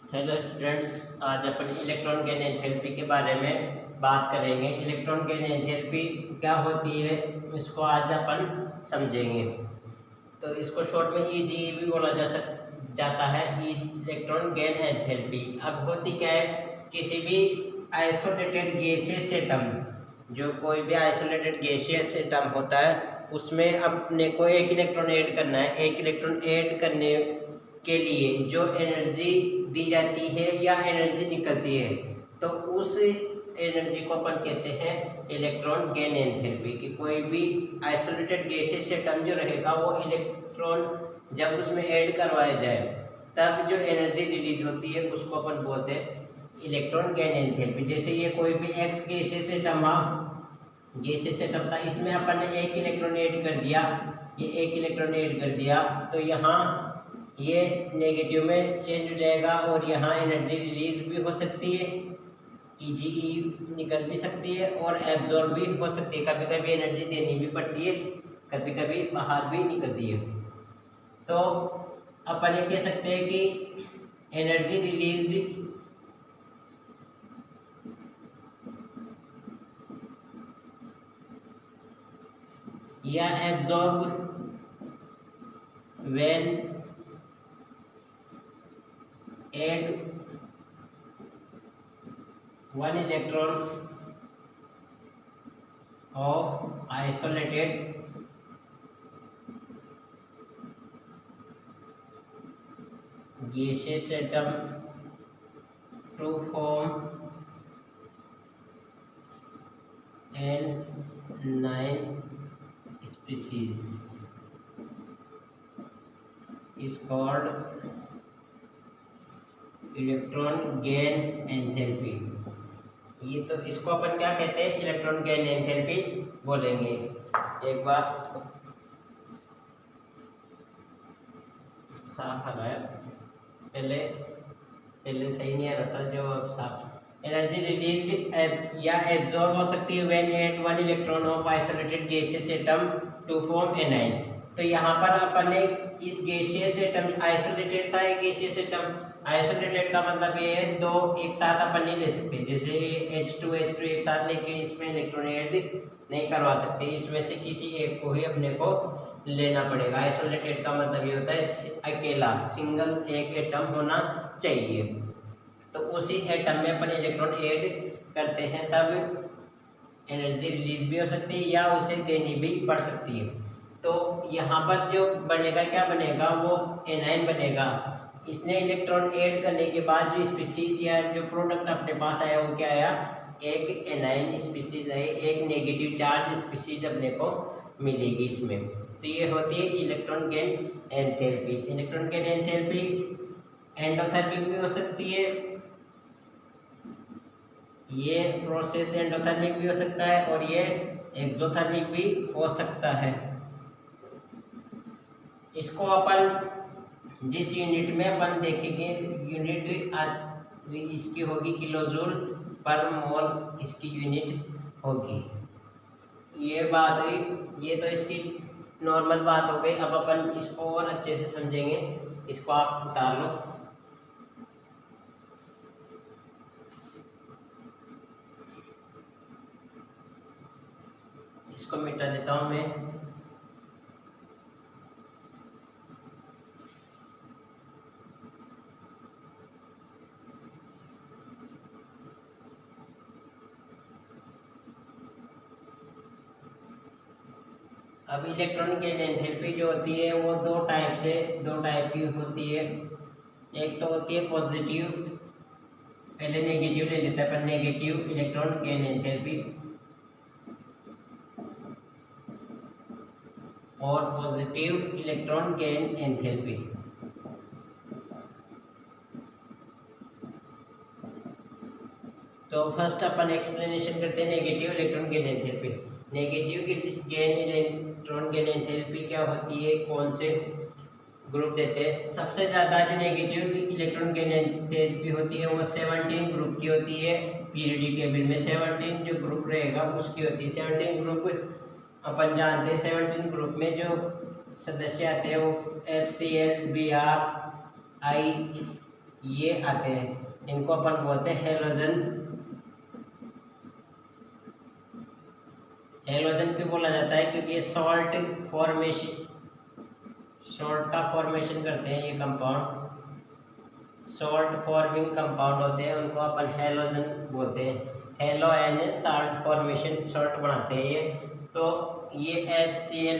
Hello students, आज अपन electron gain enthalpy के बारे में बात करेंगे। इलेक्ट्रॉन गेन एंथैल्पी क्या होती है इसको आज अपन समझेंगे। तो इसको शॉर्ट में ईजीई भी बोला जाता है, इलेक्ट्रॉन गेन एंथैल्पी। अब होती क्या है, किसी भी आइसोलेटेड गैसियस एटम, जो कोई भी आइसोलेटेड गैसियस एटम होता है उसमें अपने को एक इलेक्ट्रॉन ऐड करना है। एक इलेक्ट्रॉन ऐड करने के लिए जो एनर्जी दी जाती है या एनर्जी निकलती है, तो उस एनर्जी को अपन कहते हैं इलेक्ट्रॉन गेन एंथैल्पी। कि कोई भी आइसोलेटेड गैसेस एटम जो रहेगा वो इलेक्ट्रॉन जब उसमें ऐड करवाया जाए तब जो एनर्जी रिलीज होती है उसको अपन बोलते हैं इलेक्ट्रॉन गेन एंथैल्पी। जैसे ये कोई भी एक्स गैसेस एटम था, इसमें अपन ने एक इलेक्ट्रॉन ऐड कर दिया, ये एक इलेक्ट्रॉन ऐड कर दिया तो यहाँ ये नेगेटिव में चेंज हो जाएगा और यहाँ एनर्जी रिलीज भी हो सकती है, ईजीई निकल भी सकती है और एब्जॉर्ब भी हो सकती है। कभी कभी एनर्जी देनी भी पड़ती है, कभी कभी बाहर भी निकलती है। तो अपन ये कह सकते हैं कि एनर्जी रिलीज्ड या absorb when add one electron of isolated gaseous atom to form N9 species is called electron gain enthalpy. ये तो इसको अपन क्या कहते हैं, इलेक्ट्रॉन गेन एंथैल्पी बोलेंगे। एक बार साफ आ रहा है, पहले सही नहीं आ रहा था, जो अब साफ। एनर्जी रिलीज्ड या एब्जॉर्ब हो सकती है when at one electron of isolated gaseous atom to form N9। तो यहाँ पर अपन ने इस गैसियस एटम, आइसोलेटेड था एक गैसियस एटम, आइसोलेटेड का मतलब ये है दो एक साथ अपन नहीं ले सकते। जैसे H2 एक साथ लेके इसमें इलेक्ट्रॉन ऐड नहीं करवा सकते, इसमें से किसी एक को ही अपने को लेना पड़ेगा। आइसोलेटेड का मतलब ये होता है अकेला, सिंगल एक एटम होना चाहिए। तो उसी एटम में अपन इलेक्ट्रॉन ऐड करते हैं तब एनर्जी रिलीज भी हो सकती है या उसे देनी भी पड़ सकती है। तो यहाँ पर जो बनेगा, क्या बनेगा, वो N9 बनेगा। इसने इलेक्ट्रॉन ऐड करने के बाद जो स्पीसीज या जो प्रोडक्ट अपने पास आया वो क्या आया, एक N9 स्पीसीज है, एक नेगेटिव चार्ज स्पीसीज अपने को मिलेगी इसमें। तो ये होती है electron gain enthalpy. Electron gain enthalpy endothermic भी हो सकती है, ये प्रोसेस एंडोथर्मिक भी हो सकता है और ये एक्सोथर्मिक भी हो सकता है। इसको अपन जिस यूनिट में अपन देखेंगे, यूनिट इसकी होगी किलोजूल पर मोल, इसकी यूनिट होगी। ये बात हुई, ये तो इसकी नॉर्मल बात हो गई। अब अपन इसको और अच्छे से समझेंगे, इसको आप उतार लो। इसको मिटा देता हूं मैं। अब इलेक्ट्रॉन गेन एंथैल्पी जो होती है वो दो टाइप की होती है। एक तो होती है पॉजिटिव, पहले नेगेटिव ले लेते हैं पर नेगेटिव इलेक्ट्रॉन गेन एंथैल्पी और पॉजिटिव इलेक्ट्रॉन गेन एंथैल्पी। तो फर्स्ट अपन एक्सप्लेनेशन करते हैं negative electron gain enthalpy. Negative gain electron gain enthalpy क्या होती है, कौन से ग्रुप देते हैं। सबसे ज़्यादा जो नेगेटिव इलेक्ट्रॉन गेन एंथैल्पी होती है वो 17 ग्रुप की होती है। पीरियोडिक टेबल में 17 जो ग्रुप रहेगा उसकी होती है। 17 ग्रुप अपन जानते हैं, 17 ग्रुप में जो सदस्य आते हैं वो FCl, Br, I, ये आते हैं, इनको अपन बोलते हैं हेलोजन। हेलोजन क्यों बोला जाता है? क्योंकि ये सॉल्ट का फॉर्मेशन करते हैं। ये कंपाउंड सॉल्ट फॉर्मिंग कंपाउंड होते हैं, उनको अपन हेलोजन बोलते हैं। Halo an salt formation, salt बनाते हैं ये। तो ये HCl,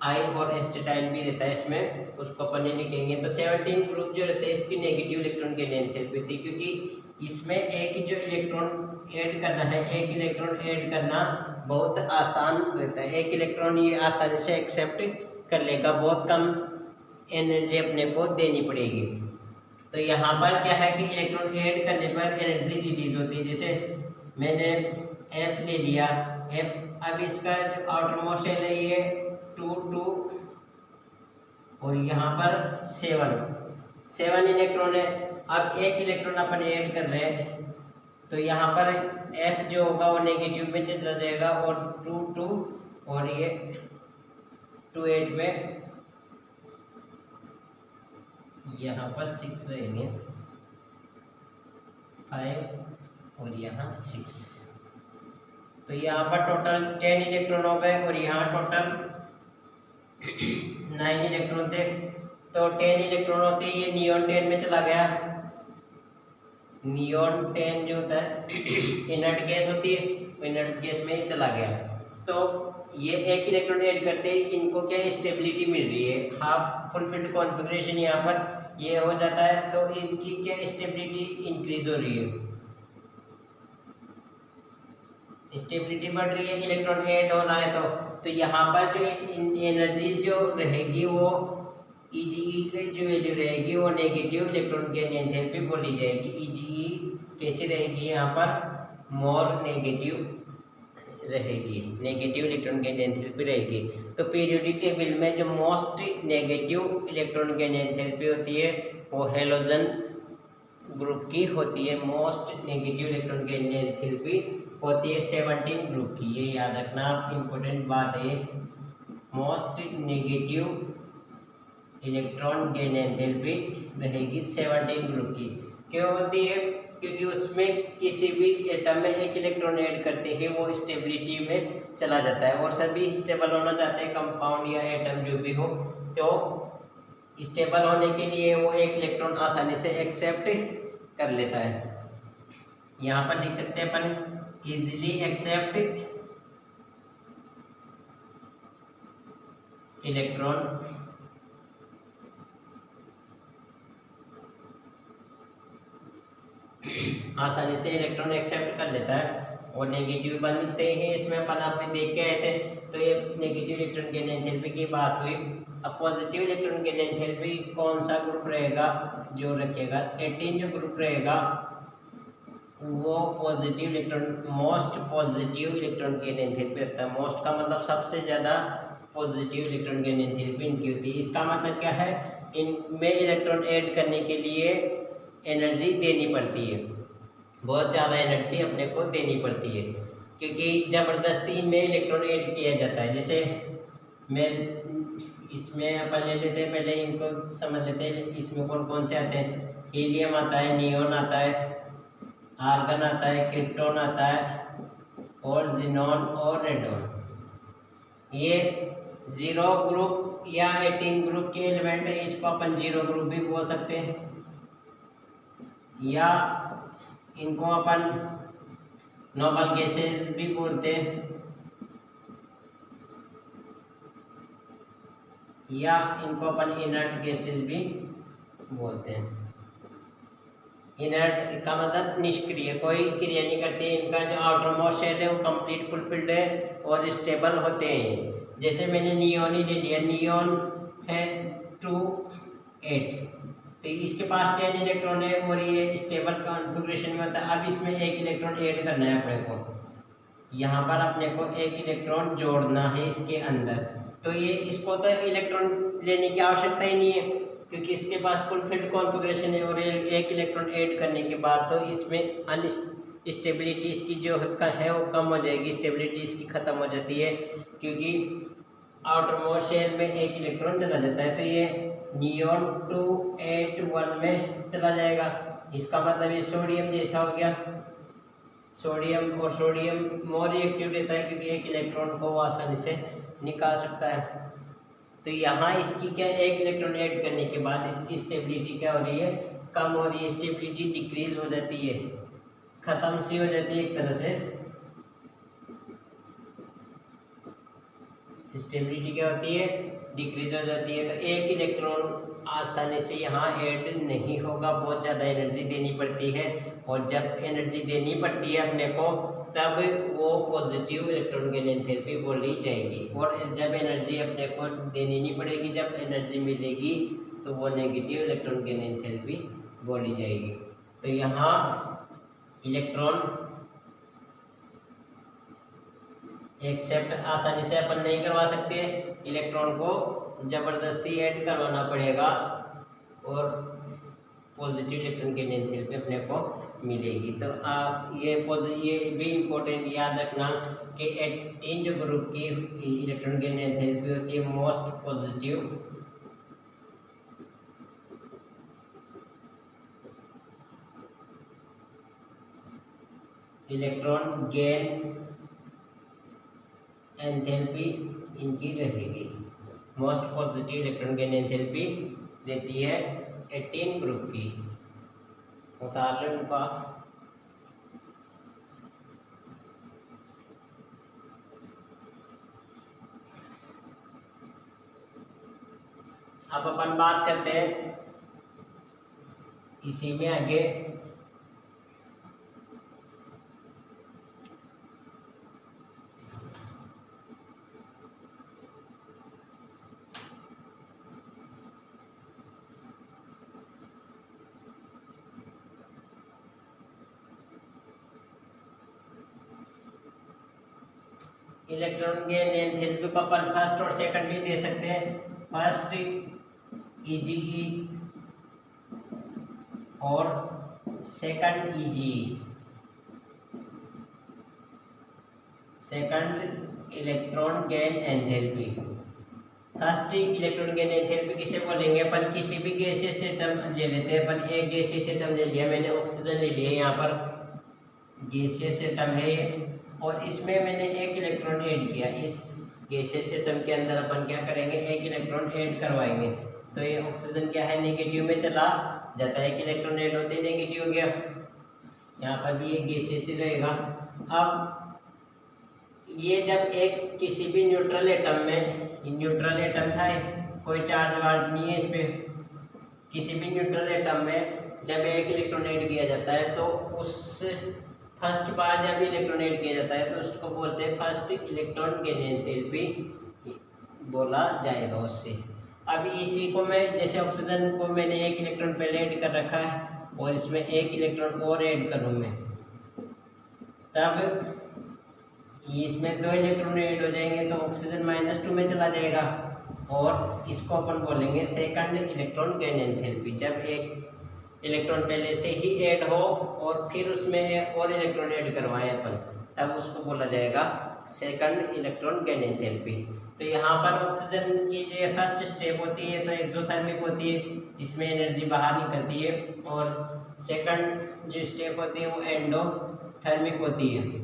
आई और एस्टेटाइन भी रहता है इसमें, उसको अपन नहीं लिखेंगे। तो 17 ग्रुप जो रहते हैं इसकी नेगेटिव इलेक्ट्रॉन की एंथैल्पी होती है, क्योंकि इसमें एक जो इलेक्ट्रॉन ऐड करना है, एक इलेक्ट्रॉन ऐड करना बहुत आसान रहता है। एक इलेक्ट्रॉन ये आसानी से एक्सेप्ट कर लेगा, बहुत कम एनर्जी अपने को देनी पड़ेगी। तो यहाँ पर क्या है कि इलेक्ट्रॉन ऐड करने पर एनर्जी रिलीज होती है। जैसे मैंने F ले लिया, F, अब इसका जो आउटर मोस्ट शेल है ये 2 और यहाँ पर 7 इलेक्ट्रॉन है। अब एक इलेक्ट्रॉन अपन ऐड कर रहे हैं, तो यहाँ पर F जो होगा वो नेगेटिव में चला जाएगा और 2 और ये 2 8 में, यहाँ पर 6 रहेंगे, 5 और यहाँ 6। तो यहाँ पर टोटल 10 इलेक्ट्रॉन हो गए और यहाँ टोटल 9 इलेक्ट्रॉन थे। तो 10 इलेक्ट्रॉन होते हैं, ये नियॉन 10 में चला गया। नियॉन 10 जो होता है इनर्ट गैस होती है, इनर्ट गैस में ही चला गया। तो ये एक इलेक्ट्रॉन ऐड करते हैं, इनको क्या स्टेबिलिटी मिल रही है, हाफ फुलफिल्ड कॉन्फ़िगरेशन यहाँ पर ये हो जाता है, तो इनकी क्या स्टेबिलिटी इंक्रीज हो रही है, स्टेबिलिटी बढ़ रही है, इलेक्ट्रॉन ऐड होना है। तो यहाँ पर जो एनर्जी जो रहेगी वो EgE की जो वैल्यू रहेगी वो नेगेटिव इलेक्ट्रॉन की एंथैल्पी बोली जाएगी। EgE कैसी रहेगी? यहाँ पर मोर नेगेटिव रहेगी, नेगेटिव इलेक्ट्रॉन की एंथैल्पी रहेगी। तो पीरियोडिक टेबल में जो मोस्ट नेगेटिव इलेक्ट्रॉन की एंथैल्पी होती है वो हेलोजन ग्रुप की होती है। मोस्ट नेगेटिव इलेक्ट्रॉन की एंथैल्पी होती है 17 ग्रुप की। ये याद रखना इम्पोर्टेंट बात है। मोस्ट नेगेटिव इलेक्ट्रॉन की एंथैल्पी रहेगी 17 ग्रुप की। क्यों होती है? क्योंकि उसमें किसी भी एटम में एक इलेक्ट्रॉन ऐड करते ही वो स्टेबिलिटी में चला जाता है, और सभी स्टेबल होना चाहते हैं, कंपाउंड या एटम जो भी हो। तो स्टेबल होने के लिए वो एक इलेक्ट्रॉन आसानी से एक्सेप्ट कर लेता है। यहाँ पर लिख सकते हैं अपन इजीली एक्सेप्ट इलेक्ट्रॉन, आसानी से इलेक्ट्रॉन एक्सेप्ट कर लेता है। और नेगेटिव बनते हैं इसमें अपन आप देख के आए थे। तो ये नेगेटिव इलेक्ट्रॉन के एंथैल्पी की बात हुई। अब पॉजिटिव इलेक्ट्रॉन के एंथैल्पी कौन सा ग्रुप रहेगा जो रखेगा? 18 जो ग्रुप रहेगा वो positive electron, most positive electron की एंथैल्पी रखता है। मोस्ट का मतलब सबसे ज़्यादा पॉजिटिव इलेक्ट्रॉन की एंथैल्पी इनकी होती है। इसका मतलब क्या है? इनमें इलेक्ट्रॉन ऐड करने के लिए एनर्जी देनी पड़ती है, बहुत ज़्यादा एनर्जी अपने को देनी पड़ती है, क्योंकि ज़बरदस्ती इनमें इलेक्ट्रॉन ऐड किया जाता है। जैसे मैं इसमें अपन ले लेते हैं, पहले इनको समझ लेते हैं। इसमें कौन कौन से आते हैं? हीलियम आता है, नियोन आता है, आर्गन आता है, क्रिप्टॉन आता है और जिनॉन और रेडॉन। ये 0 ग्रुप या 18 ग्रुप के एलिमेंट है, इसको अपन 0 ग्रुप भी बोल सकते हैं, या इनको अपन नोबल गैसेस भी बोलते हैं, या इनको अपन इनर्ट गैसेस भी बोलते हैं। इनर्ट का मतलब निष्क्रिय, कोई क्रिया नहीं करती। इनका जो आउटर मोस्ट शेल है वो कंप्लीट फुलफिल्ड है और स्टेबल होते हैं। जैसे मैंने नियोन ही ले लिया, नियोन है 2 8, तो इसके पास 10 इलेक्ट्रॉन है और ये स्टेबल कॉन्फ़िगरेशन में होता है। अब इसमें एक इलेक्ट्रॉन ऐड करना है अपने को, यहाँ पर अपने को एक इलेक्ट्रॉन जोड़ना है इसके अंदर। तो ये इसको तो इलेक्ट्रॉन लेने की आवश्यकता ही नहीं है, क्योंकि इसके पास फुलफिल्ड कॉन्फ़िगरेशन है। और एक इलेक्ट्रॉन ऐड करने के बाद तो इसमें अनस्टेबिलिटी इसकी जो है वो कम हो जाएगी, स्टेबिलिटी इसकी ख़त्म हो जाती है, क्योंकि आउटर मोस्ट शेल में एक इलेक्ट्रॉन चला जाता है, तो ये नियॉन 281 में चला जाएगा। इसका मतलब ये सोडियम जैसा हो गया। सोडियम, और सोडियम मोर रिएक्टिव रहता है क्योंकि एक इलेक्ट्रॉन को वो आसानी से निकाल सकता है। तो यहाँ इसकी क्या, एक इलेक्ट्रॉन ऐड करने के बाद इसकी स्टेबिलिटी क्या हो रही है, कम हो रही है। स्टेबिलिटी डिक्रीज हो जाती है, खत्म सी हो जाती है एक तरह से। स्टेबिलिटी क्या होती है, डिक्रीज हो जाती है। तो एक इलेक्ट्रॉन आसानी से यहाँ ऐड नहीं होगा, बहुत ज़्यादा एनर्जी देनी पड़ती है। और जब एनर्जी देनी पड़ती है अपने को, तब वो पॉजिटिव इलेक्ट्रॉन गेन एंथैल्पी बोली जाएगी। और जब एनर्जी अपने को देनी नहीं पड़ेगी, जब एनर्जी मिलेगी, तो वो नेगेटिव इलेक्ट्रॉन गेन एंथैल्पी बोली जाएगी। तो यहाँ इलेक्ट्रॉन एक्सेप्ट आसानी से अपन नहीं करवा सकते, इलेक्ट्रॉन को जबरदस्ती ऐड करवाना पड़ेगा और पॉजिटिव इलेक्ट्रॉन की एंथैल्पी अपने को मिलेगी। तो आप ये भी इम्पोर्टेंट याद रखना कि इन जो ग्रुप की इलेक्ट्रॉन की एंथैल्पी होती है most positive electron gain enthalpy इनकी रहेगी। Most positive electron gain enthalpy देती है 18 ग्रुप की। उदाहरण का अब अपन बात करते हैं इसी में आगे इलेक्ट्रॉन गेन एंथैल्पी को अपन फर्स्ट और सेकंड भी दे सकते हैं। फर्स्ट EGE और second EGE, second electron gain enthalpy. First electron gain enthalpy किसे बोलेंगे, अपन किसी भी गैसीय सिस्टम ले लेते हैं। अपन एक गैसीय सिस्टम ले लिया, मैंने ऑक्सीजन ले लिया, यहाँ पर गैसीय सिस्टम है और इसमें मैंने एक इलेक्ट्रॉन ऐड किया। इस गैसीय सिस्टम के अंदर अपन क्या करेंगे, एक इलेक्ट्रॉन ऐड करवाएंगे। तो ये ऑक्सीजन क्या है, नेगेटिव में चला जाता है, एक इलेक्ट्रॉन ऐड होते ही नेगेटिव हो गया। यहाँ पर भी एक गैसीय से रहेगा। अब ये जब एक किसी भी न्यूट्रल एटम में, न्यूट्रल एटम था, कोई चार्ज वार्ज नहीं है इस पे, किसी भी न्यूट्रल एटम में जब एक इलेक्ट्रॉन ऐड किया जाता है तो उस फर्स्ट बार जब इलेक्ट्रॉन ऐड किया जाता है तो उसको बोलते हैं फर्स्ट इलेक्ट्रॉन गेन एंथैल्पी बोला जाएगा उससे। अब इसी को मैं, जैसे ऑक्सीजन को मैंने एक इलेक्ट्रॉन पहले ऐड कर रखा है और इसमें एक इलेक्ट्रॉन और ऐड करूँ मैं, तब इसमें 2 इलेक्ट्रॉन ऐड हो जाएंगे तो ऑक्सीजन -2 में चला जाएगा। और इसको अपन बोलेंगे सेकंड इलेक्ट्रॉन गेन एंथैल्पी। जब एक इलेक्ट्रॉन पहले से ही ऐड हो और फिर उसमें और इलेक्ट्रॉन ऐड करवाए अपन, तब उसको बोला जाएगा सेकंड इलेक्ट्रॉन गेन एंथैल्पी। तो यहाँ पर ऑक्सीजन की जो फर्स्ट स्टेप होती है तो एक्सोथर्मिक होती है, इसमें एनर्जी बाहर निकलती है। और सेकंड जो स्टेप होती है वो एंडोथर्मिक होती है।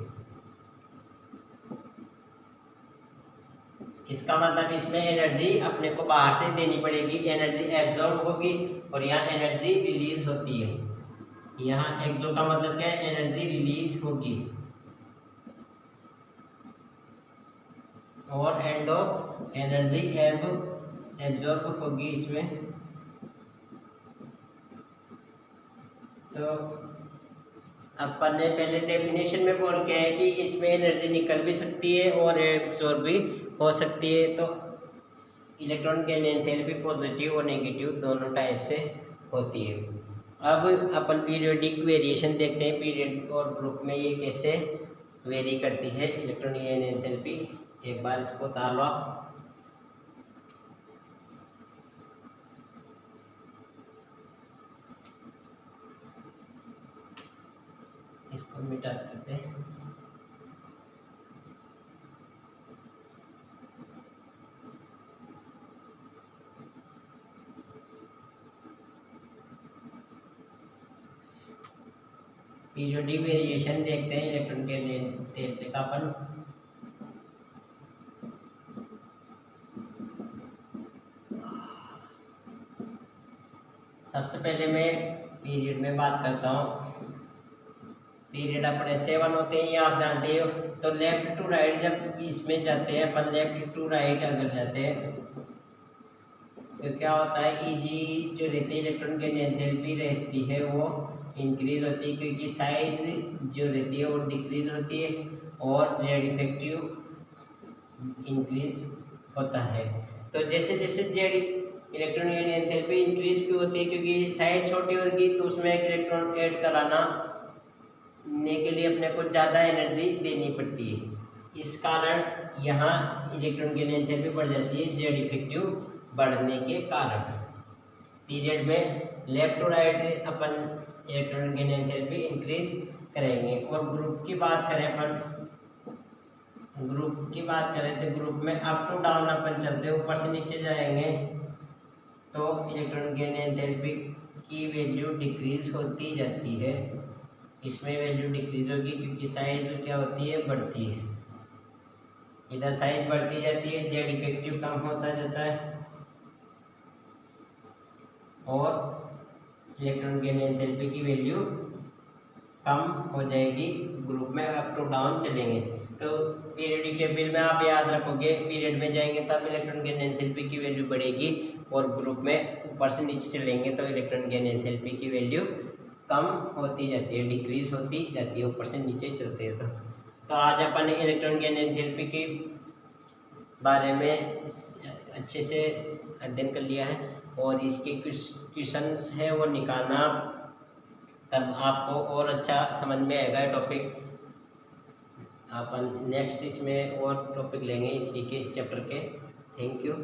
इसका मतलब इसमें एनर्जी अपने को बाहर से देनी पड़ेगी, एनर्जी एब्जॉर्ब होगी और यहाँ एनर्जी रिलीज होती है। यहाँ एक्सो का मतलब क्या है, एनर्जी रिलीज होगी। और एंडो एनर्जी एब्जॉर्ब होगी इसमें। तो अपन ने पहले डेफिनेशन में बोल के है कि इसमें एनर्जी निकल भी सकती है और एब्जॉर्ब भी हो सकती है। तो इलेक्ट्रॉन गेन एंथैल्पी पॉजिटिव और नेगेटिव दोनों टाइप से होती है। अब अपन पीरियोडिक वेरिएशन देखते हैं, पीरियड और ग्रुप में ये कैसे वेरी करती है इलेक्ट्रॉन गेन एंथैल्पी। एक बार इसको उतार लो। इसको मिटा देते हैं। पीरियोडिक वेरिएशन देखते हैं इलेक्ट्रॉन के एंथैल्पी का अपन। सबसे पहले मैं पीरियड में बात करता हूँ। पीरियड अपने 7 होते हैं, ये आप जानते हो। तो लेफ्ट टू राइट जब इसमें जाते हैं अपन, लेफ्ट टू राइट अगर जाते हैं तो क्या होता है, ईजी जो रहती है इलेक्ट्रॉन की एंथैल्पी रहती है वो इंक्रीज होती है, क्योंकि साइज जो रहती है वो डिक्रीज होती है और जेड इफेक्टिव इंक्रीज होता है। तो जैसे जैसे जेड इलेक्ट्रॉन एंथैल्पी इंक्रीज क्यों होती है, क्योंकि साइज छोटी होगी तो उसमें एक इलेक्ट्रॉन ऐड कराना के लिए अपने को ज़्यादा एनर्जी देनी पड़ती है। इस कारण यहाँ इलेक्ट्रॉन की एंथैल्पी बढ़ जाती है जेड इफेक्टिव बढ़ने के कारण। पीरियड में लेफ्ट टू राइट अपन इलेक्ट्रॉन की एंथैल्पी इंक्रीज करेंगे। और ग्रुप की बात करें अपन, ग्रुप की बात करें तो ग्रुप में अप टू डाउन अपन चलते हैं, ऊपर से नीचे जाएंगे तो इलेक्ट्रॉन की एंथैल्पी की वैल्यू डिक्रीज होती जाती है। इसमें वैल्यू डिक्रीज होगी क्योंकि साइज क्या होती है, बढ़ती है। इधर साइज बढ़ती जाती है, जेड इफेक्टिव कम होता जाता है और इलेक्ट्रॉन की एंथैल्पी की वैल्यू कम हो जाएगी। ग्रुप में अप टू डाउन चलेंगे तो पीरियडिक टेबल में आप याद रखोगे, पीरियड में जाएंगे तब इलेक्ट्रॉन की एंथैल्पी की वैल्यू बढ़ेगी और ग्रुप में ऊपर से नीचे चलेंगे तो इलेक्ट्रॉन की एंथैल्पी की वैल्यू कम होती जाती है, डिक्रीज होती जाती है, ऊपर से नीचे चलते हैं। तो आज अपन ने इलेक्ट्रॉन की एंथैल्पी के बारे में अच्छे से अध्ययन कर लिया है और इसके कुछ क्वेश्चंस है वो निकालना, तब आपको और अच्छा समझ में आएगा टॉपिक। अपन नेक्स्ट इसमें और टॉपिक लेंगे इसी के चैप्टर के। Thank you.